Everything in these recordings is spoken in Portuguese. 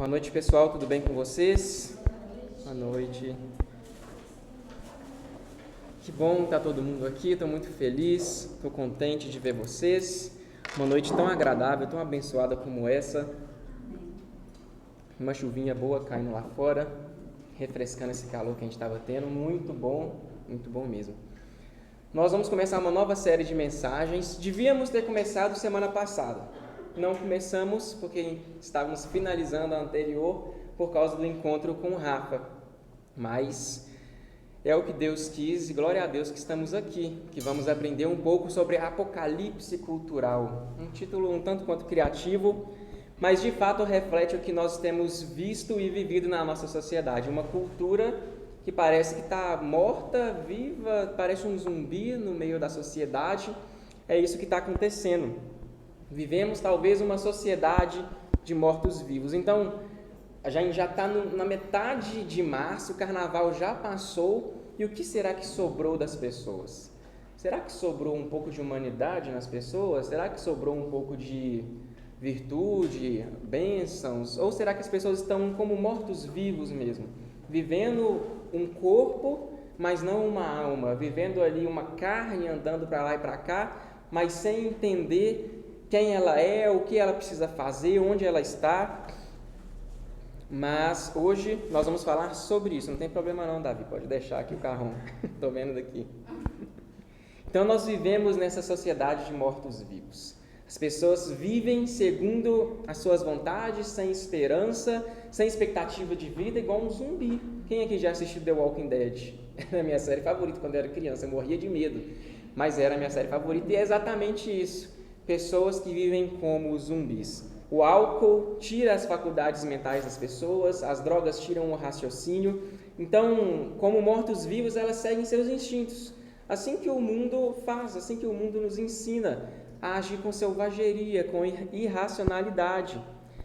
Boa noite, pessoal, tudo bem com vocês? Boa noite. Que bom estar todo mundo aqui, estou muito feliz, estou contente de ver vocês. Uma noite tão agradável, tão abençoada como essa. Uma chuvinha boa caindo lá fora, refrescando esse calor que a gente estava tendo. Muito bom mesmo. Nós vamos começar uma nova série de mensagens. Devíamos ter começado semana passada. Não começamos porque estávamos finalizando a anterior por causa do encontro com o Rafa. Mas é o que Deus quis e glória a Deus que estamos aqui, que vamos aprender um pouco sobre Apocalipse Cultural. Um título um tanto quanto criativo, mas de fato reflete o que nós temos visto e vivido na nossa sociedade. Uma cultura que parece que está morta, viva, parece um zumbi no meio da sociedade. É isso que está acontecendo. Vivemos talvez uma sociedade de mortos-vivos. Então, a gente já está na metade de março, o carnaval já passou, e o que será que sobrou das pessoas? Será que sobrou um pouco de humanidade nas pessoas? Será que sobrou um pouco de virtude, bênçãos? Ou será que as pessoas estão como mortos-vivos mesmo? Vivendo um corpo, mas não uma alma. Vivendo ali uma carne andando para lá e para cá, mas sem entender quem ela é, o que ela precisa fazer, onde ela está. Mas hoje nós vamos falar sobre isso. Não tem problema não, Davi, pode deixar aqui o carrão. Estou vendo daqui. Então nós vivemos nessa sociedade de mortos-vivos. As pessoas vivem segundo as suas vontades, sem esperança, sem expectativa de vida, igual um zumbi. Quem aqui já assistiu The Walking Dead? Era a minha série favorita quando eu era criança, eu morria de medo. Mas era a minha série favorita e é exatamente isso. Pessoas que vivem como zumbis. O álcool tira as faculdades mentais das pessoas, as drogas tiram o raciocínio. Então, como mortos-vivos, elas seguem seus instintos. Assim que o mundo faz, assim que o mundo nos ensina a agir com selvageria, com irracionalidade.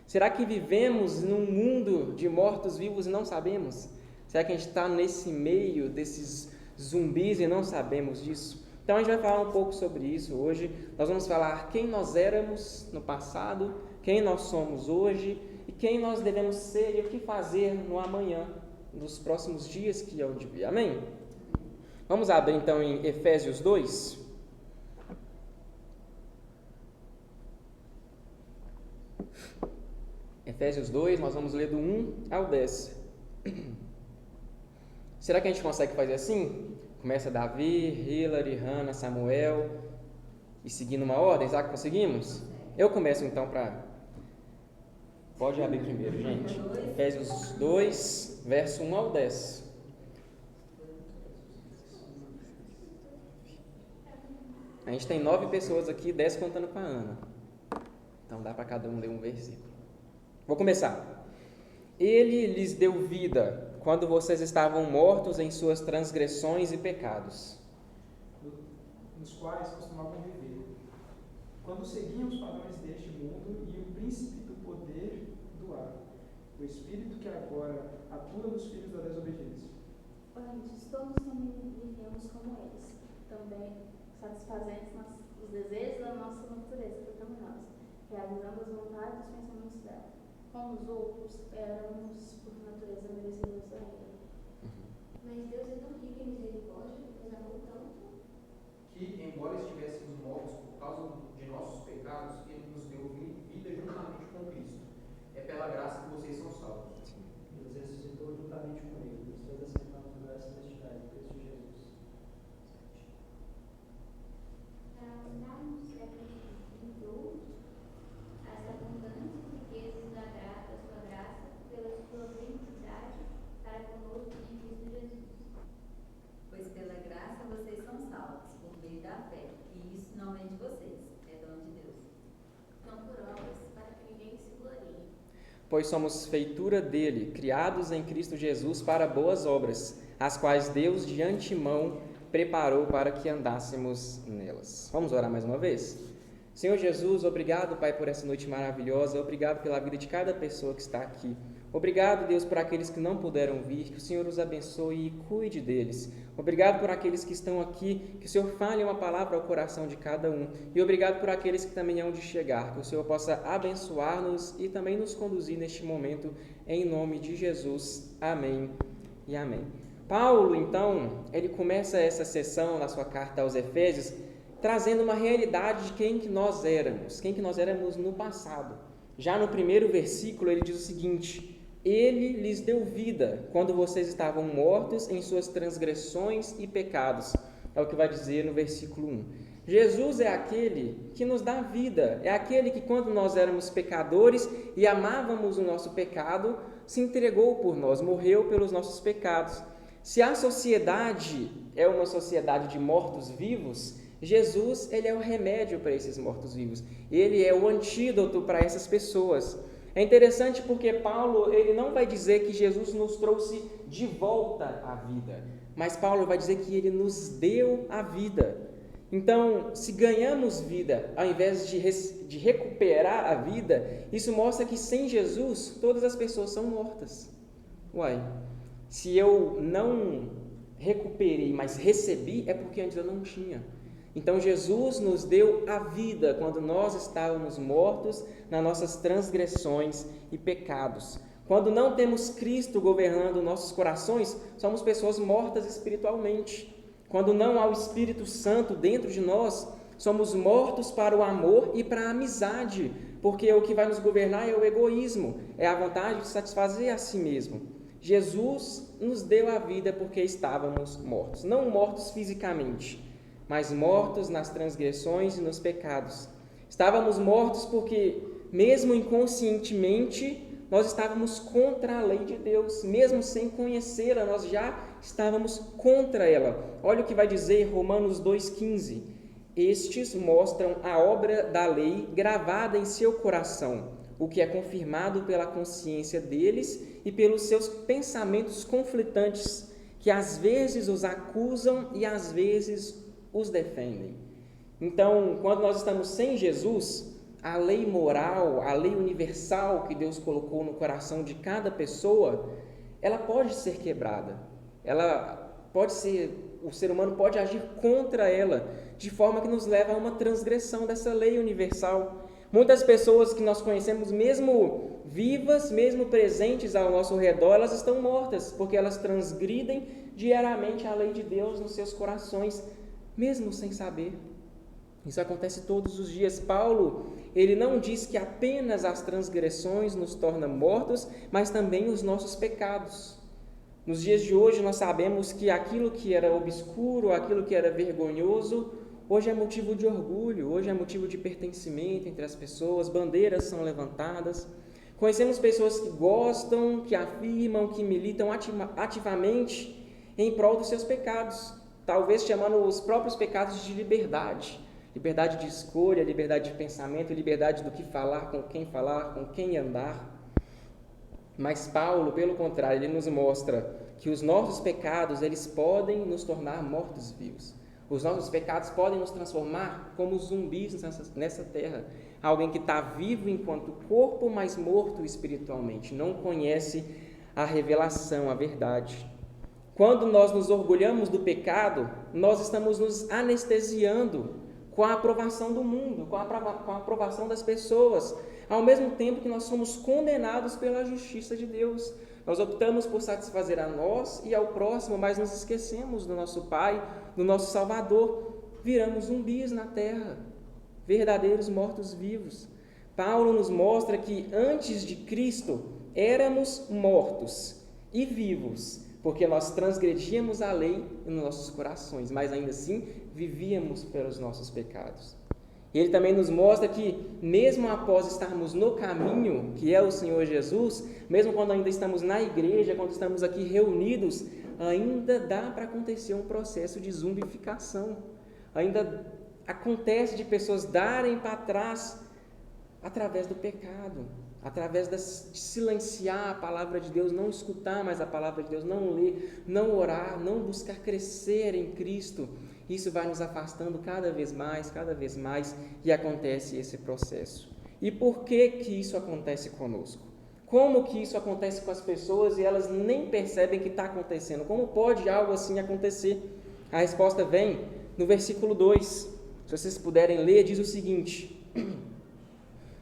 Será que vivemos num mundo de mortos-vivos e não sabemos? Será que a gente está nesse meio desses zumbis e não sabemos disso? Então a gente vai falar um pouco sobre isso hoje. Nós vamos falar quem nós éramos no passado, quem nós somos hoje e quem nós devemos ser e o que fazer no amanhã, nos próximos dias que é o de vir. Amém? Vamos abrir então em Efésios 2. Efésios 2, nós vamos ler do 1 ao 10. Será que a gente consegue fazer assim? Começa Davi, Hilary, Hannah, Samuel e seguindo uma ordem, será que conseguimos? Eu começo então para... Pode abrir primeiro, gente. Efésios 2, verso 1 ao 10. A gente tem 9 pessoas aqui, 10 contando com a Ana. Então dá para cada um ler um versículo. Vou começar. Ele lhes deu vida quando vocês estavam mortos em suas transgressões e pecados, nos quais costumavam viver, quando seguiam os padrões deste mundo e o príncipe do poder do ar, o espírito que agora atua nos filhos da desobediência. Antes, todos também vivíamos como eles, também satisfazendo os desejos da nossa natureza pecaminosa, realizando as vontades e os pensamentos dela. Como os outros, éramos por natureza merecedores da ira. Mas Deus é tão rico em misericórdia, nos amou tanto, que, embora estivéssemos mortos por causa de nossos pecados, Ele nos deu vida juntamente com Cristo. É pela graça que vocês são salvos. E nos ressuscitou juntamente com Ele, nos fez assentar nos lugares celestiais em Cristo Jesus. para mostrarmos as abundantes riquezas da sua graça, pela sua benignidade para conosco em Cristo Jesus. Pois pela graça vocês são salvos, por meio da fé, e isso não vem de vocês, é dom de Deus. Não por obras, para que ninguém se glorie. Pois somos feitura dele, criados em Cristo Jesus para boas obras, as quais Deus de antemão preparou para que andássemos nelas. Vamos orar mais uma vez? Senhor Jesus, obrigado, Pai, por essa noite maravilhosa, obrigado pela vida de cada pessoa que está aqui. Obrigado, Deus, por aqueles que não puderam vir, que o Senhor os abençoe e cuide deles. Obrigado por aqueles que estão aqui, que o Senhor fale uma palavra ao coração de cada um. E obrigado por aqueles que também hão de chegar, que o Senhor possa abençoar-nos e também nos conduzir neste momento, em nome de Jesus. Amém e amém. Paulo, então, ele começa essa sessão na sua carta aos Efésios, trazendo uma realidade de quem que nós éramos no passado. Já no primeiro versículo, ele diz o seguinte: Ele lhes deu vida quando vocês estavam mortos em suas transgressões e pecados. É o que vai dizer no versículo 1. Jesus é aquele que nos dá vida, é aquele que, quando nós éramos pecadores e amávamos o nosso pecado, se entregou por nós, morreu pelos nossos pecados. Se a sociedade é uma sociedade de mortos-vivos, Jesus, ele é o remédio para esses mortos-vivos. Ele é o antídoto para essas pessoas. É interessante porque Paulo, ele não vai dizer que Jesus nos trouxe de volta à vida, mas Paulo vai dizer que ele nos deu a vida. Então, se ganhamos vida, ao invés de recuperar a vida, isso mostra que sem Jesus, todas as pessoas são mortas. Se eu não recuperei, mas recebi, é porque antes eu não tinha. Então, Jesus nos deu a vida quando nós estávamos mortos nas nossas transgressões e pecados. Quando não temos Cristo governando nossos corações, somos pessoas mortas espiritualmente. Quando não há o Espírito Santo dentro de nós, somos mortos para o amor e para a amizade, porque o que vai nos governar é o egoísmo, é a vontade de satisfazer a si mesmo. Jesus nos deu a vida porque estávamos mortos, não mortos fisicamente, mas mortos nas transgressões e nos pecados. Estávamos mortos porque, mesmo inconscientemente, nós estávamos contra a lei de Deus. Mesmo sem conhecê-la, nós já estávamos contra ela. Olha o que vai dizer Romanos 2,15. Estes mostram a obra da lei gravada em seu coração, o que é confirmado pela consciência deles e pelos seus pensamentos conflitantes, que às vezes os acusam e às vezes os defendem. Então, quando nós estamos sem Jesus, a lei moral, a lei universal que Deus colocou no coração de cada pessoa, ela pode ser quebrada. O ser humano pode agir contra ela, de forma que nos leva a uma transgressão dessa lei universal. Muitas pessoas que nós conhecemos, mesmo vivas, mesmo presentes ao nosso redor, elas estão mortas, porque elas transgridem diariamente a lei de Deus nos seus corações, mesmo sem saber. Isso acontece todos os dias. Paulo, ele não diz que apenas as transgressões nos tornam mortos, mas também os nossos pecados. Nos dias de hoje nós sabemos que aquilo que era obscuro, aquilo que era vergonhoso, hoje é motivo de orgulho, hoje é motivo de pertencimento entre as pessoas, bandeiras são levantadas. Conhecemos pessoas que gostam, que afirmam, que militam ativamente em prol dos seus pecados, talvez chamando os próprios pecados de liberdade. Liberdade de escolha, liberdade de pensamento, liberdade do que falar, com quem andar. Mas Paulo, pelo contrário, ele nos mostra que os nossos pecados, eles podem nos tornar mortos-vivos. Os nossos pecados podem nos transformar como zumbis nessa terra. Alguém que está vivo enquanto corpo, mas morto espiritualmente. Não conhece a revelação, a verdade. Quando nós nos orgulhamos do pecado, nós estamos nos anestesiando com a aprovação do mundo, com a aprovação das pessoas, ao mesmo tempo que nós somos condenados pela justiça de Deus. Nós optamos por satisfazer a nós e ao próximo, mas nos esquecemos do nosso Pai, do nosso Salvador. Viramos zumbis na terra, verdadeiros mortos-vivos. Paulo nos mostra que antes de Cristo éramos mortos e vivos, porque nós transgredíamos a lei nos nossos corações, mas ainda assim vivíamos pelos nossos pecados. E ele também nos mostra que, mesmo após estarmos no caminho, que é o Senhor Jesus, mesmo quando ainda estamos na igreja, quando estamos aqui reunidos, ainda dá para acontecer um processo de zumbificação. Ainda acontece de pessoas darem para trás através do pecado, através de silenciar a palavra de Deus, não escutar mais a palavra de Deus, não ler, não orar, não buscar crescer em Cristo. Isso vai nos afastando cada vez mais, e acontece esse processo. E por que isso acontece conosco? Como que isso acontece com as pessoas e elas nem percebem que está acontecendo? Como pode algo assim acontecer? A resposta vem no versículo 2. Se vocês puderem ler, diz o seguinte: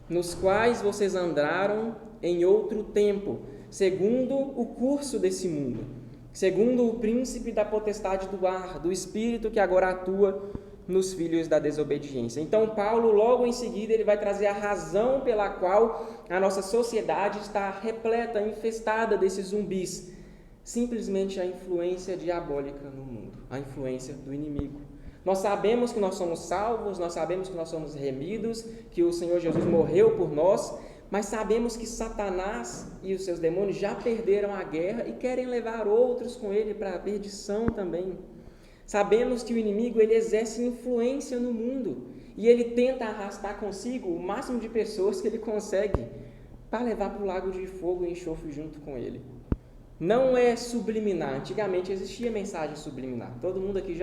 nos quais vocês andaram em outro tempo, segundo o curso desse mundo, segundo o príncipe da potestade do ar, do espírito que agora atua nos filhos da desobediência. Então Paulo, logo em seguida, ele vai trazer a razão pela qual a nossa sociedade está repleta, infestada desses zumbis. Simplesmente a influência diabólica no mundo, a influência do inimigo. Nós sabemos que nós somos salvos, nós sabemos que nós somos remidos, que o Senhor Jesus morreu por nós, mas sabemos que Satanás e os seus demônios já perderam a guerra e querem levar outros com ele para a perdição também. Sabemos que o inimigo ele exerce influência no mundo e ele tenta arrastar consigo o máximo de pessoas que ele consegue para levar para o lago de fogo e enxofre junto com ele. Não é subliminar. Antigamente existia mensagem subliminar. Todo mundo aqui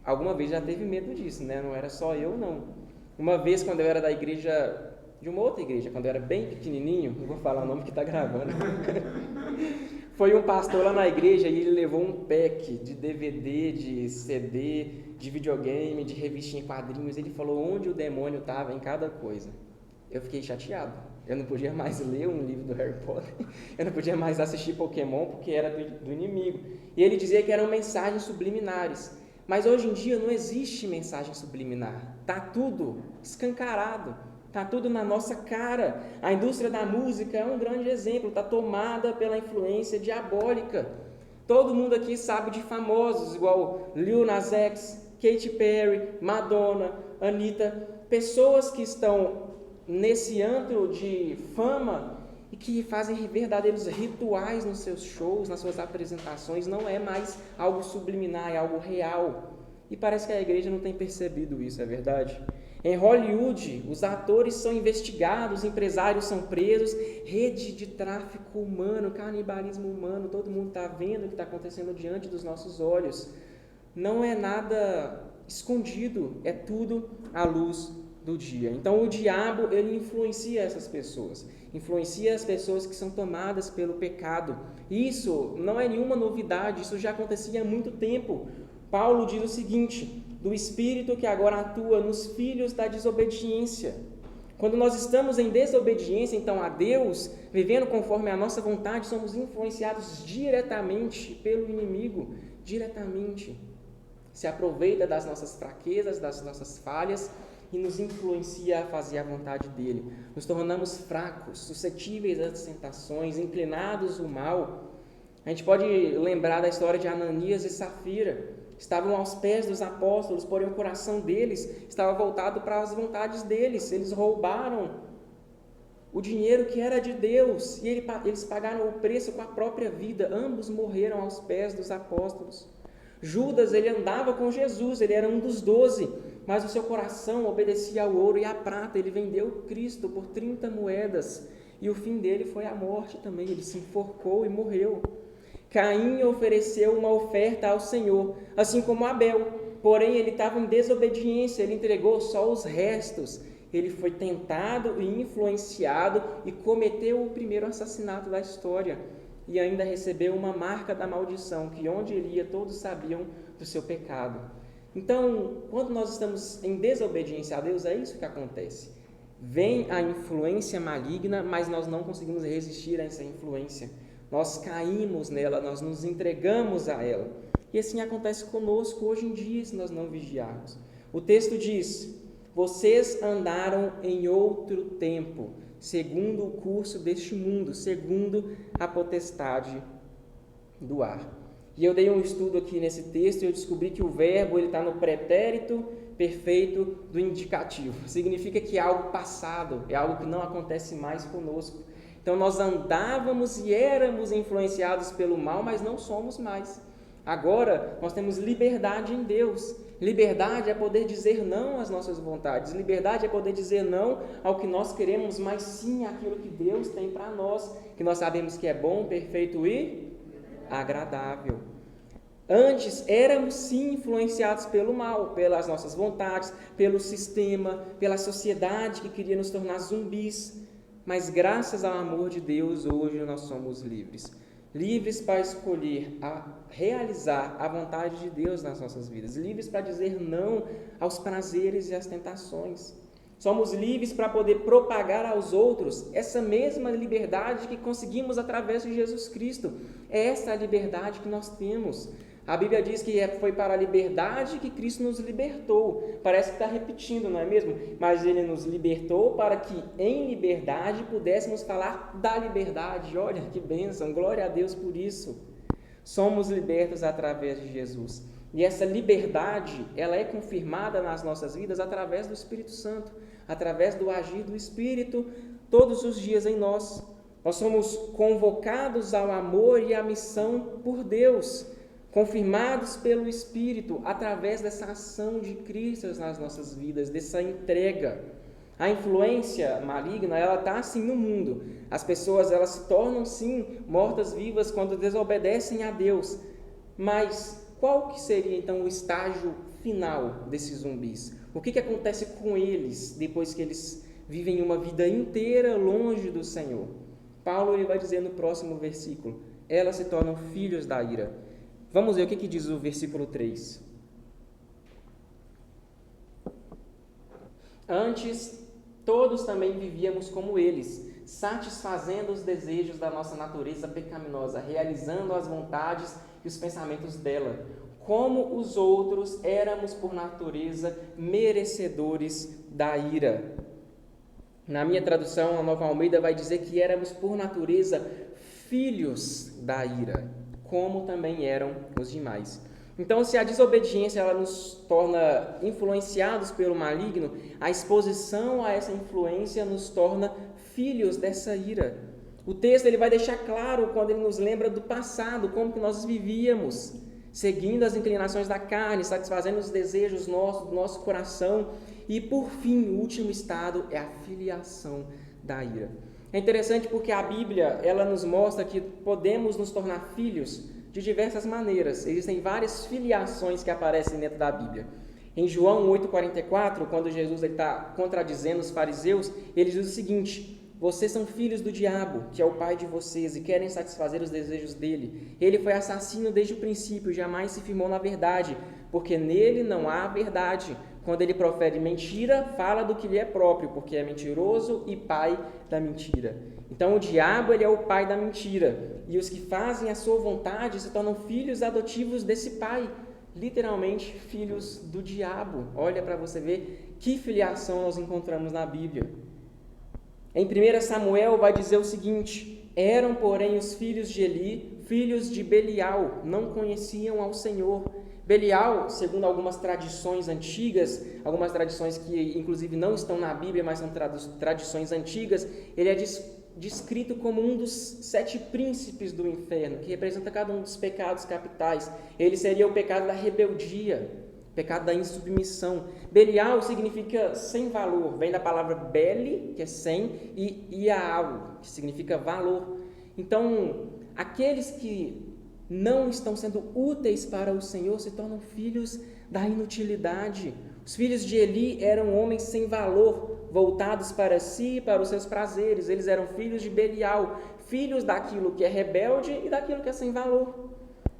alguma vez já teve medo disso, né? Não era só eu, não. Uma vez, quando eu era da igreja, de uma outra igreja, quando eu era bem pequenininho, não vou falar o nome que está gravando, foi um pastor lá na igreja e ele levou um pack de DVD, de CD, de videogame, de revistinha em quadrinhos. Ele falou onde o demônio estava em cada coisa. Eu fiquei chateado. Eu não podia mais ler um livro do Harry Potter. Eu não podia mais assistir Pokémon porque era do inimigo. E ele dizia que eram mensagens subliminares. Mas hoje em dia não existe mensagem subliminar. Está tudo escancarado. Está tudo na nossa cara. A indústria da música é um grande exemplo. Está tomada pela influência diabólica. Todo mundo aqui sabe de famosos, igual Lil Nas X, Katy Perry, Madonna, Anitta. Pessoas que estão nesse antro de fama e que fazem verdadeiros rituais nos seus shows, nas suas apresentações. Não é mais algo subliminar, é algo real. E parece que a igreja não tem percebido isso, é verdade? Em Hollywood, os atores são investigados, empresários são presos, rede de tráfico humano, canibalismo humano, todo mundo está vendo o que está acontecendo diante dos nossos olhos. Não é nada escondido, é tudo à luz do dia. Então o diabo, ele influencia essas pessoas, influencia as pessoas que são tomadas pelo pecado. Isso não é nenhuma novidade, isso já acontecia há muito tempo. Paulo diz o seguinte: do espírito que agora atua nos filhos da desobediência. Quando nós estamos em desobediência, então, a Deus, vivendo conforme a nossa vontade, somos influenciados diretamente pelo inimigo, diretamente. Se aproveita das nossas fraquezas, das nossas falhas e nos influencia a fazer a vontade dele. Nos tornamos fracos, suscetíveis às tentações, inclinados ao mal. A gente pode lembrar da história de Ananias e Safira. Estavam aos pés dos apóstolos, porém o coração deles estava voltado para as vontades deles. Eles roubaram o dinheiro que era de Deus e eles pagaram o preço com a própria vida. Ambos morreram aos pés dos apóstolos. Judas, ele andava com Jesus, ele era um dos 12, mas o seu coração obedecia ao ouro e à prata. Ele vendeu Cristo por 30 moedas e o fim dele foi a morte também. Ele se enforcou e morreu. Caim ofereceu uma oferta ao Senhor, assim como Abel, porém ele estava em desobediência, ele entregou só os restos. Ele foi tentado e influenciado e cometeu o primeiro assassinato da história e ainda recebeu uma marca da maldição, que onde ele ia todos sabiam do seu pecado. Então, quando nós estamos em desobediência a Deus, é isso que acontece. Vem a influência maligna, mas nós não conseguimos resistir a essa influência. Nós caímos nela, nós nos entregamos a ela. E assim acontece conosco hoje em dia, se nós não vigiarmos. O texto diz: vocês andaram em outro tempo, segundo o curso deste mundo, segundo a potestade do ar. E eu dei um estudo aqui nesse texto e eu descobri que o verbo está no pretérito perfeito do indicativo. Significa que é algo passado, é algo que não acontece mais conosco. Então nós andávamos e éramos influenciados pelo mal, mas não somos mais. Agora nós temos liberdade em Deus. Liberdade é poder dizer não às nossas vontades. Liberdade é poder dizer não ao que nós queremos, mas sim àquilo que Deus tem para nós, que nós sabemos que é bom, perfeito e agradável. Antes éramos sim influenciados pelo mal, pelas nossas vontades, pelo sistema, pela sociedade que queria nos tornar zumbis. mas graças ao amor de Deus, hoje nós somos livres. Livres para escolher realizar a vontade de Deus nas nossas vidas. Livres para dizer não aos prazeres e às tentações. Somos livres para poder propagar aos outros essa mesma liberdade que conseguimos através de Jesus Cristo. É essa a liberdade que nós temos. A Bíblia diz que foi para a liberdade que Cristo nos libertou. Parece que está repetindo, não é mesmo? Mas Ele nos libertou para que em liberdade pudéssemos falar da liberdade. Olha que bênção, glória a Deus por isso. Somos libertos através de Jesus. E essa liberdade, ela é confirmada nas nossas vidas através do Espírito Santo, através do agir do Espírito todos os dias em nós. Nós somos convocados ao amor e à missão por Deus, confirmados pelo Espírito, através dessa ação de Cristo nas nossas vidas, dessa entrega. A influência maligna, ela está assim no mundo. As pessoas, elas se tornam sim mortas-vivas quando desobedecem a Deus. Mas qual que seria então o estágio final desses zumbis? O que acontece com eles depois que eles vivem uma vida inteira longe do Senhor? Paulo ele vai dizer no próximo versículo, elas se tornam filhos da ira. Vamos ver o que diz o versículo 3. Antes, todos também vivíamos como eles, satisfazendo os desejos da nossa natureza pecaminosa, realizando as vontades e os pensamentos dela. Como os outros, éramos por natureza merecedores da ira. Na minha tradução, a Nova Almeida vai dizer que éramos por natureza filhos da ira, como também eram os demais. Então, se a desobediência ela nos torna influenciados pelo maligno, a exposição a essa influência nos torna filhos dessa ira. O texto ele vai deixar claro quando ele nos lembra do passado, como que nós vivíamos, seguindo as inclinações da carne, satisfazendo os desejos do nosso coração. E, por fim, o último estado é a filiação da ira. É interessante porque a Bíblia ela nos mostra que podemos nos tornar filhos de diversas maneiras. Existem várias filiações que aparecem dentro da Bíblia. Em João 8,44, quando Jesus está contradizendo os fariseus, ele diz o seguinte: vocês são filhos do diabo, que é o pai de vocês, e querem satisfazer os desejos dele. Ele foi assassino desde o princípio, jamais se firmou na verdade, porque nele não há verdade. Quando ele profere mentira, fala do que lhe é próprio, porque é mentiroso e pai da mentira. Então, o diabo ele é o pai da mentira. E os que fazem a sua vontade se tornam filhos adotivos desse pai. Literalmente, filhos do diabo. Olha para você ver que filiação nós encontramos na Bíblia. Em 1 Samuel vai dizer o seguinte: eram, porém, os filhos de Eli, filhos de Belial, não conheciam ao Senhor. Belial, segundo algumas tradições antigas, algumas tradições que inclusive não estão na Bíblia, mas são tradições antigas, ele é descrito como um dos 7 príncipes do inferno, que representa cada um dos pecados capitais. Ele seria o pecado da rebeldia, o pecado da insubmissão. Belial significa sem valor, vem da palavra beli, que é sem, e iaal, que significa valor. Então, aqueles que não estão sendo úteis para o Senhor se tornam filhos da inutilidade. Os filhos de Eli eram homens sem valor, voltados para si e para os seus prazeres. Eles eram filhos de Belial, filhos daquilo que é rebelde e daquilo que é sem valor.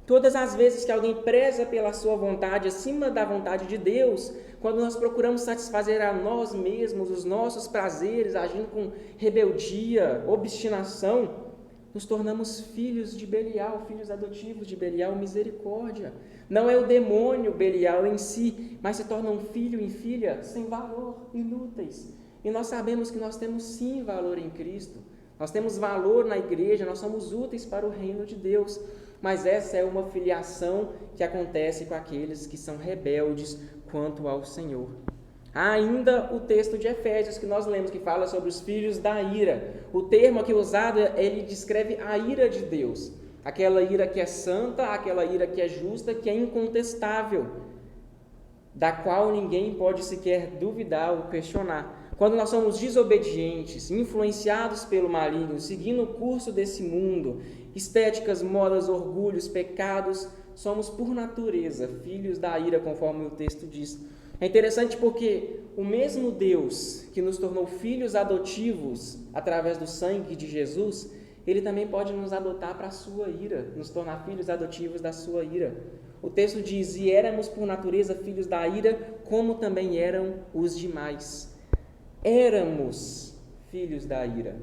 Todas as vezes que alguém preza pela sua vontade acima da vontade de Deus, quando nós procuramos satisfazer a nós mesmos, os nossos prazeres, agindo com rebeldia, obstinação, nos tornamos filhos de Belial, filhos adotivos de Belial, misericórdia. Não é o demônio Belial em si, mas se torna um filho e filha sem valor, inúteis. E nós sabemos que nós temos sim valor em Cristo. Nós temos valor na igreja, nós somos úteis para o reino de Deus. Mas essa é uma filiação que acontece com aqueles que são rebeldes quanto ao Senhor. Há ainda o texto de Efésios que nós lemos, que fala sobre os filhos da ira. O termo aqui usado, ele descreve a ira de Deus. Aquela ira que é santa, aquela ira que é justa, que é incontestável, da qual ninguém pode sequer duvidar ou questionar. Quando nós somos desobedientes, influenciados pelo maligno, seguindo o curso desse mundo, estéticas, modas, orgulhos, pecados, somos por natureza filhos da ira, conforme o texto diz. É interessante porque o mesmo Deus que nos tornou filhos adotivos através do sangue de Jesus, Ele também pode nos adotar para a sua ira, nos tornar filhos adotivos da sua ira. O texto diz: e éramos por natureza filhos da ira, como também eram os demais. Éramos filhos da ira,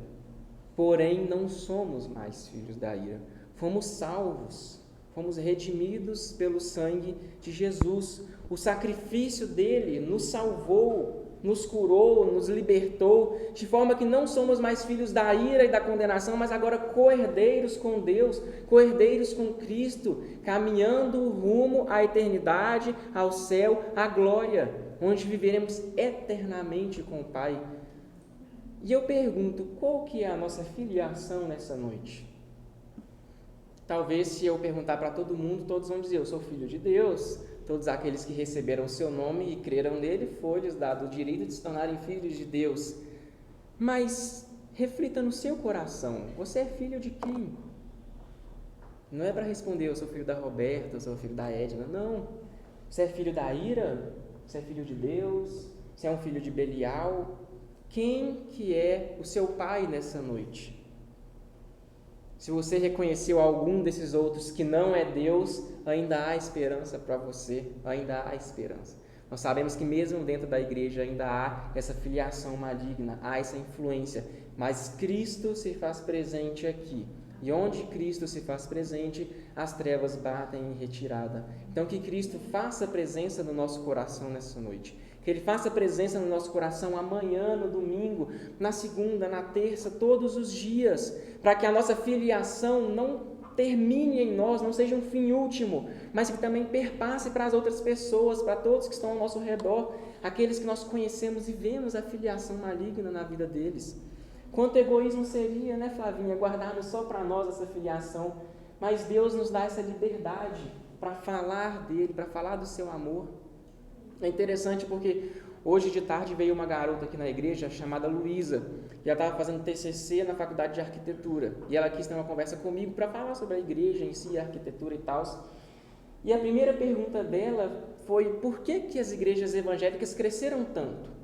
porém não somos mais filhos da ira. Fomos salvos, fomos redimidos pelo sangue de Jesus. O sacrifício dele nos salvou, nos curou, nos libertou, de forma que não somos mais filhos da ira e da condenação, mas agora co-herdeiros com Deus, co-herdeiros com Cristo, caminhando rumo à eternidade, ao céu, à glória, onde viveremos eternamente com o Pai. E eu pergunto, qual que é a nossa filiação nessa noite? Talvez se eu perguntar para todo mundo, todos vão dizer: eu sou filho de Deus. Todos aqueles que receberam o seu nome e creram nele, foi-lhes dado o direito de se tornarem filhos de Deus. Mas reflita no seu coração, você é filho de quem? Não é para responder: eu sou filho da Roberta, eu sou filho da Edna. Não. Você é filho da ira? Você é filho de Deus? Você é um filho de Belial? Quem que é o seu pai nessa noite? Se você reconheceu algum desses outros que não é Deus, ainda há esperança para você, ainda há esperança. Nós sabemos que mesmo dentro da igreja ainda há essa filiação maligna, há essa influência, mas Cristo se faz presente aqui. E onde Cristo se faz presente, as trevas batem em retirada. Então que Cristo faça presença no nosso coração nessa noite. Que Ele faça presença no nosso coração amanhã, no domingo, na segunda, na terça, todos os dias, para que a nossa filiação não termine em nós, não seja um fim último, mas que também perpasse para as outras pessoas, para todos que estão ao nosso redor, aqueles que nós conhecemos e vemos a filiação maligna na vida deles. Quanto egoísmo seria, né, Flavinha, guardarmos só para nós essa filiação, mas Deus nos dá essa liberdade para falar dele, para falar do seu amor. É interessante porque hoje de tarde veio uma garota aqui na igreja chamada Luísa, que ela estava fazendo TCC na faculdade de arquitetura, e ela quis ter uma conversa comigo para falar sobre a igreja em si, a arquitetura e tal. E a primeira pergunta dela foi: por que as igrejas evangélicas cresceram tanto?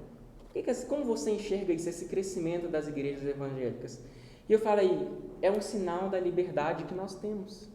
Como você enxerga isso, esse crescimento das igrejas evangélicas? E eu falei: é um sinal da liberdade que nós temos.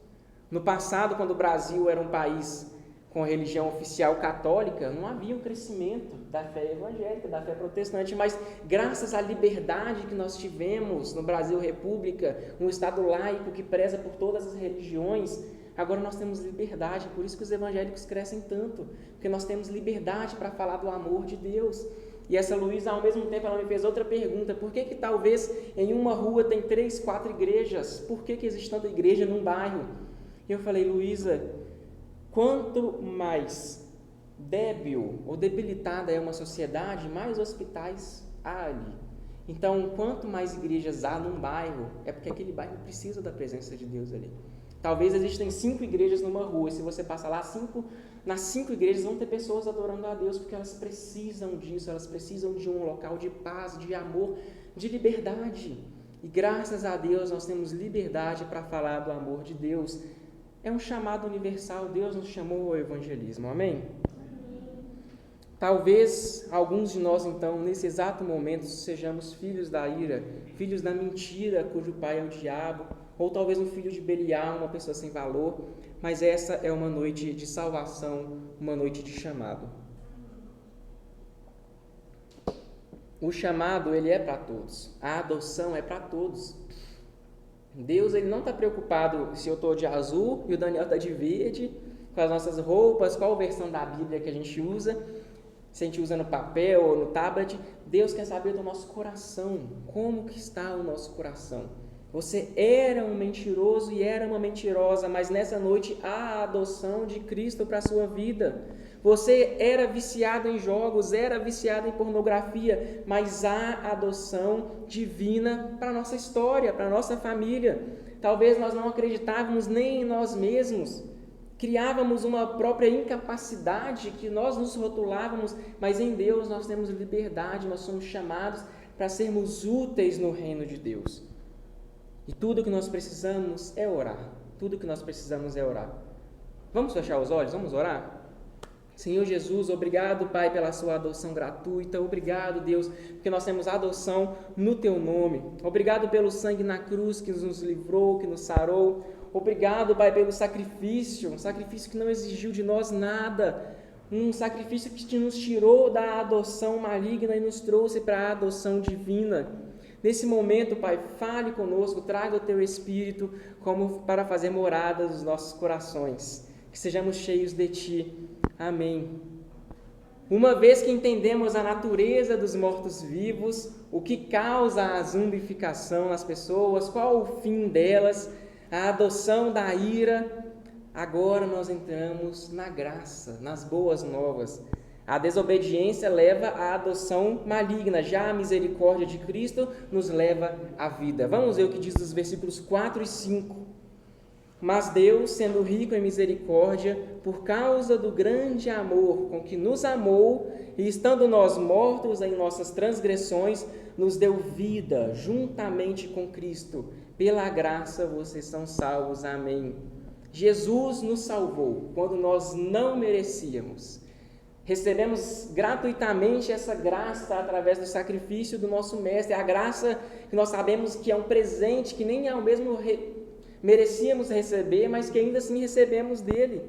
No passado, quando o Brasil era um país com a religião oficial católica, não havia um crescimento da fé evangélica, da fé protestante, mas graças à liberdade que nós tivemos no Brasil República, um Estado laico que preza por todas as religiões, agora nós temos liberdade, por isso que os evangélicos crescem tanto, porque nós temos liberdade para falar do amor de Deus. E essa Luísa, ao mesmo tempo, ela me fez outra pergunta: por que talvez em uma rua tem 3, 4 igrejas? Por que existe tanta igreja num bairro? E eu falei: Luísa, quanto mais débil ou debilitada é uma sociedade, mais hospitais há ali. Então, quanto mais igrejas há num bairro, é porque aquele bairro precisa da presença de Deus ali. Talvez existem 5 igrejas numa rua, e se você passar lá, nas 5 igrejas vão ter pessoas adorando a Deus, porque elas precisam disso, elas precisam de um local de paz, de amor, de liberdade. E graças a Deus nós temos liberdade para falar do amor de Deus. É um chamado universal, Deus nos chamou ao evangelismo, amém? Talvez alguns de nós, então, nesse exato momento, sejamos filhos da ira, filhos da mentira, cujo pai é o diabo, ou talvez um filho de Belial, uma pessoa sem valor, mas essa é uma noite de salvação, uma noite de chamado. O chamado, ele é para todos, a adoção é para todos. Deus, ele não está preocupado se eu estou de azul e o Daniel está de verde, com as nossas roupas, qual versão da Bíblia que a gente usa, se a gente usa no papel ou no tablet. Deus quer saber do nosso coração, como que está o nosso coração. Você era um mentiroso e era uma mentirosa, mas nessa noite há a adoção de Cristo para a sua vida. Você era viciado em jogos, era viciado em pornografia, mas há a adoção divina para a nossa história, para a nossa família. Talvez nós não acreditávamos nem em nós mesmos, criávamos uma própria incapacidade que nós nos rotulávamos, mas em Deus nós temos liberdade, nós somos chamados para sermos úteis no reino de Deus. E tudo que nós precisamos é orar. Tudo que nós precisamos é orar. Vamos fechar os olhos? Vamos orar? Senhor Jesus, obrigado, Pai, pela sua adoção gratuita. Obrigado, Deus, porque nós temos adoção no teu nome. Obrigado pelo sangue na cruz que nos livrou, que nos sarou. Obrigado, Pai, pelo sacrifício, um sacrifício que não exigiu de nós nada, um sacrifício que nos tirou da adoção maligna e nos trouxe para a adoção divina. Nesse momento, Pai, fale conosco, traga o teu Espírito como para fazer morada nos nossos corações, que sejamos cheios de ti. Amém. Uma vez que entendemos a natureza dos mortos-vivos, o que causa a zumbificação nas pessoas, qual o fim delas, a adoção da ira, agora nós entramos na graça, nas boas novas. A desobediência leva à adoção maligna, já a misericórdia de Cristo nos leva à vida. Vamos ver o que diz os versículos 4 e 5. Mas Deus, sendo rico em misericórdia, por causa do grande amor com que nos amou, e estando nós mortos em nossas transgressões, nos deu vida juntamente com Cristo. Pela graça vocês são salvos. Amém. Jesus nos salvou quando nós não merecíamos. Recebemos gratuitamente essa graça através do sacrifício do nosso Mestre. A graça que nós sabemos que é um presente que nem ao mesmo merecíamos receber, mas que ainda assim recebemos dele.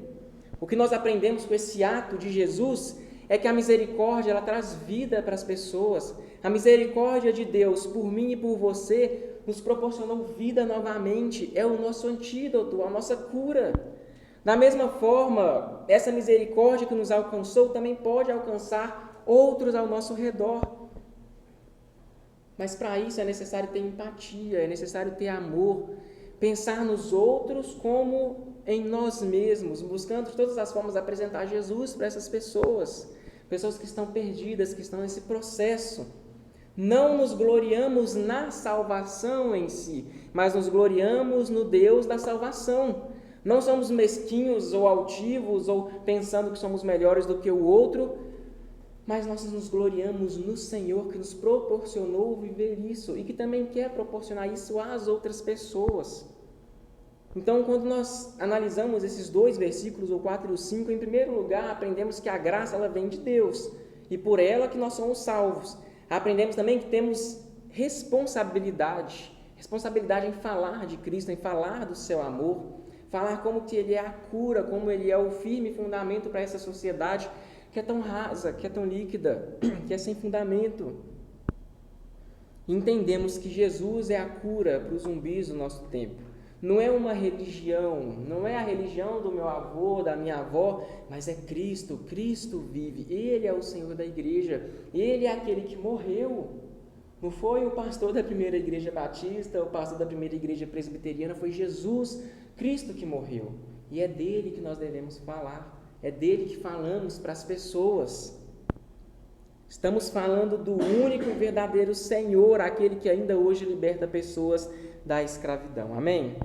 O que nós aprendemos com esse ato de Jesus é que a misericórdia, ela traz vida para as pessoas. A misericórdia de Deus por mim e por você nos proporcionou vida novamente. É o nosso antídoto, a nossa cura. Da mesma forma, essa misericórdia que nos alcançou também pode alcançar outros ao nosso redor. Mas para isso é necessário ter empatia, é necessário ter amor, pensar nos outros como em nós mesmos, buscando de todas as formas apresentar Jesus para essas pessoas que estão perdidas, que estão nesse processo. Não nos gloriamos na salvação em si, mas nos gloriamos no Deus da salvação. Não somos mesquinhos ou altivos ou pensando que somos melhores do que o outro, mas nós nos gloriamos no Senhor que nos proporcionou viver isso e que também quer proporcionar isso às outras pessoas. Então, quando nós analisamos esses dois versículos, o 4 e o 5, em primeiro lugar, aprendemos que a graça ela vem de Deus e por ela que nós somos salvos. Aprendemos também que temos responsabilidade em falar de Cristo, em falar do seu amor, falar como que Ele é a cura, como Ele é o firme fundamento para essa sociedade que é tão rasa, que é tão líquida, que é sem fundamento. Entendemos que Jesus é a cura para os zumbis do nosso tempo. Não é uma religião, não é a religião do meu avô, da minha avó, mas é Cristo. Cristo vive, Ele é o Senhor da igreja, Ele é aquele que morreu. Não foi o pastor da primeira igreja batista, o pastor da primeira igreja presbiteriana, foi Jesus Cristo que morreu. E é dele que nós devemos falar, é dele que falamos para as pessoas. Estamos falando do único e verdadeiro Senhor, aquele que ainda hoje liberta pessoas da escravidão. Amém?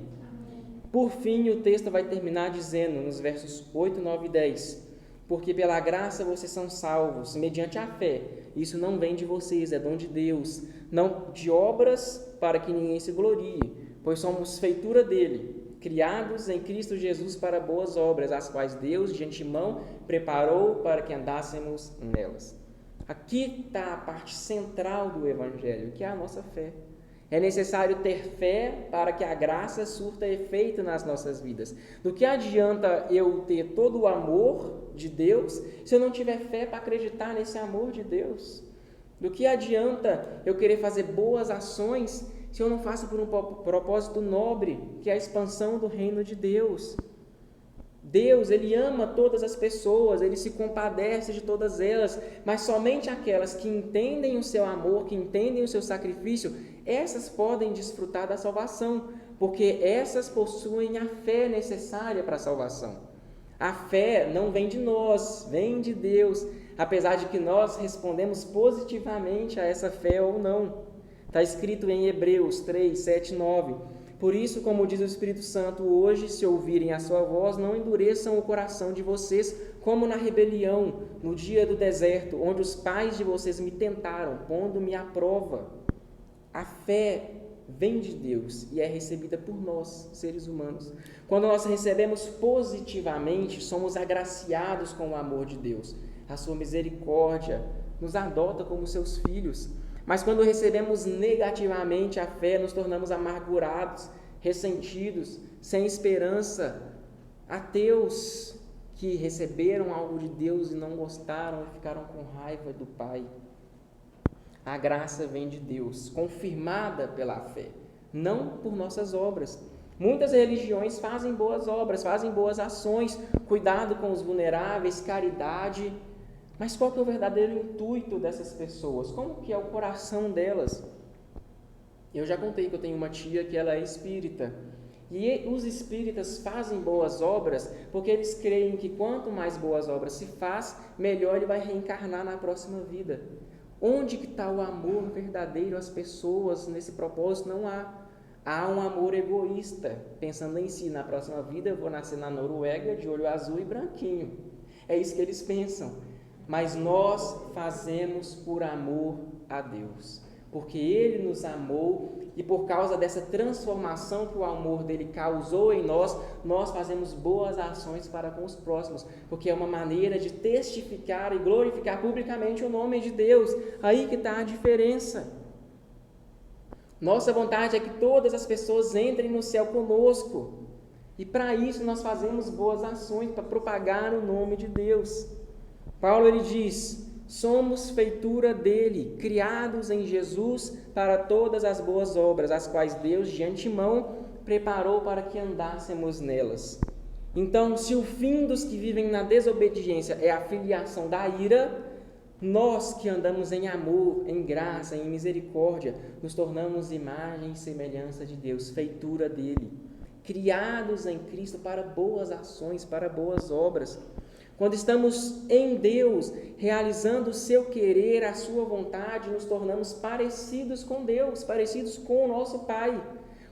Por fim, o texto vai terminar dizendo, nos versos 8, 9 e 10, porque pela graça vocês são salvos, mediante a fé. Isso não vem de vocês, é dom de Deus, não de obras para que ninguém se glorie, pois somos feitura dele, criados em Cristo Jesus para boas obras, as quais Deus de antemão preparou para que andássemos nelas. Aqui está a parte central do Evangelho, que é a nossa fé. É necessário ter fé para que a graça surta efeito nas nossas vidas. Do que adianta eu ter todo o amor de Deus se eu não tiver fé para acreditar nesse amor de Deus? Do que adianta eu querer fazer boas ações se eu não faço por um propósito nobre, que é a expansão do reino de Deus? Deus, Ele ama todas as pessoas, Ele se compadece de todas elas, mas somente aquelas que entendem o seu amor, que entendem o seu sacrifício, essas podem desfrutar da salvação, porque essas possuem a fé necessária para a salvação. A fé não vem de nós, vem de Deus, apesar de que nós respondemos positivamente a essa fé ou não. Está escrito em Hebreus 3, 7 e 9. Por isso, como diz o Espírito Santo, hoje, se ouvirem a sua voz, não endureçam o coração de vocês, como na rebelião, no dia do deserto, onde os pais de vocês me tentaram, pondo-me à prova. A fé vem de Deus e é recebida por nós, seres humanos. Quando nós recebemos positivamente, somos agraciados com o amor de Deus. A sua misericórdia nos adota como seus filhos. Mas quando recebemos negativamente a fé, nos tornamos amargurados, ressentidos, sem esperança, ateus que receberam algo de Deus e não gostaram e ficaram com raiva do Pai. A graça vem de Deus, confirmada pela fé, não por nossas obras. Muitas religiões fazem boas obras, fazem boas ações, cuidado com os vulneráveis, caridade. Mas qual que é o verdadeiro intuito dessas pessoas? Como que é o coração delas? Eu já contei que eu tenho uma tia que ela é espírita. E os espíritas fazem boas obras porque eles creem que quanto mais boas obras se faz, melhor ele vai reencarnar na próxima vida. Onde que está o amor verdadeiro às pessoas nesse propósito? Não há. Há um amor egoísta, pensando em si. Na próxima vida eu vou nascer na Noruega de olho azul e branquinho. É isso que eles pensam. Mas nós fazemos por amor a Deus, porque Ele nos amou e por causa dessa transformação que o amor dele causou em nós, nós fazemos boas ações para com os próximos, porque é uma maneira de testificar e glorificar publicamente o nome de Deus. Aí que está a diferença. Nossa vontade é que todas as pessoas entrem no céu conosco, e para isso nós fazemos boas ações, para propagar o nome de Deus. Paulo ele diz: somos feitura dele, criados em Jesus para todas as boas obras, as quais Deus de antemão preparou para que andássemos nelas. Então, se o fim dos que vivem na desobediência é a filiação da ira, nós que andamos em amor, em graça, em misericórdia, nos tornamos imagem e semelhança de Deus, feitura dele, criados em Cristo para boas ações, para boas obras. Quando estamos em Deus, realizando o seu querer, a sua vontade, nos tornamos parecidos com Deus, parecidos com o nosso Pai.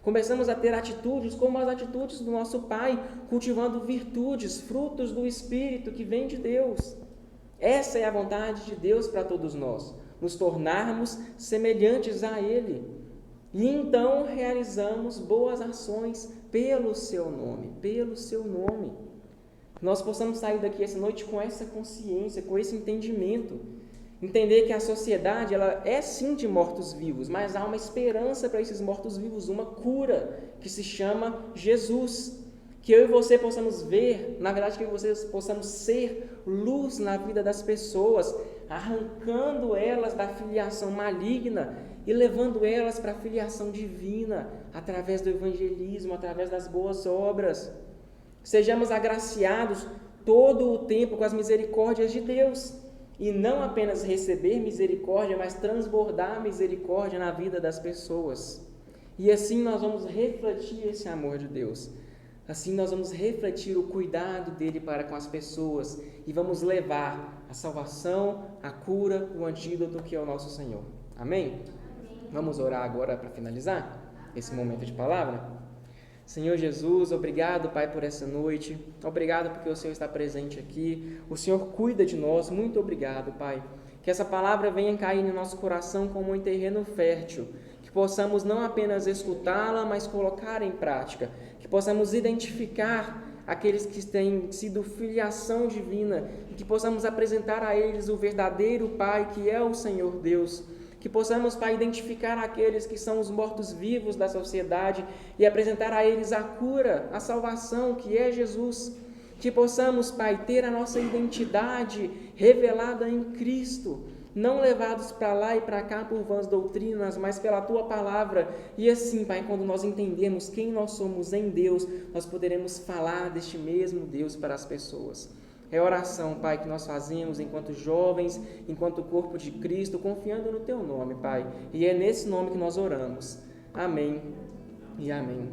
Começamos a ter atitudes como as atitudes do nosso Pai, cultivando virtudes, frutos do Espírito que vem de Deus. Essa é a vontade de Deus para todos nós, nos tornarmos semelhantes a Ele. E então realizamos boas ações pelo seu nome, pelo seu nome. Nós possamos sair daqui essa noite com essa consciência, com esse entendimento. Entender que a sociedade ela é sim de mortos-vivos, mas há uma esperança para esses mortos-vivos, uma cura que se chama Jesus. Que eu e você possamos ver, na verdade que vocês possamos ser luz na vida das pessoas, arrancando elas da filiação maligna e levando elas para a filiação divina, através do evangelismo, através das boas obras. Sejamos agraciados todo o tempo com as misericórdias de Deus, e não apenas receber misericórdia, mas transbordar misericórdia na vida das pessoas. E assim nós vamos refletir esse amor de Deus. Assim nós vamos refletir o cuidado dele para com as pessoas e vamos levar a salvação, a cura, o antídoto que é o nosso Senhor. Amém? Vamos orar agora para finalizar esse momento de palavra? Senhor Jesus, obrigado, Pai, por essa noite. Obrigado porque o Senhor está presente aqui. O Senhor cuida de nós. Muito obrigado, Pai. Que essa palavra venha cair no nosso coração como um terreno fértil. Que possamos não apenas escutá-la, mas colocar em prática. Que possamos identificar aqueles que têm sido filiação divina. E que possamos apresentar a eles o verdadeiro Pai, que é o Senhor Deus. Que possamos, Pai, identificar aqueles que são os mortos-vivos da sociedade e apresentar a eles a cura, a salvação, que é Jesus. Que possamos, Pai, ter a nossa identidade revelada em Cristo, não levados para lá e para cá por vãs doutrinas, mas pela Tua Palavra. E assim, Pai, quando nós entendemos quem nós somos em Deus, nós poderemos falar deste mesmo Deus para as pessoas. É oração, Pai, que nós fazemos enquanto jovens, enquanto corpo de Cristo, confiando no Teu nome, Pai. E é nesse nome que nós oramos. Amém e amém.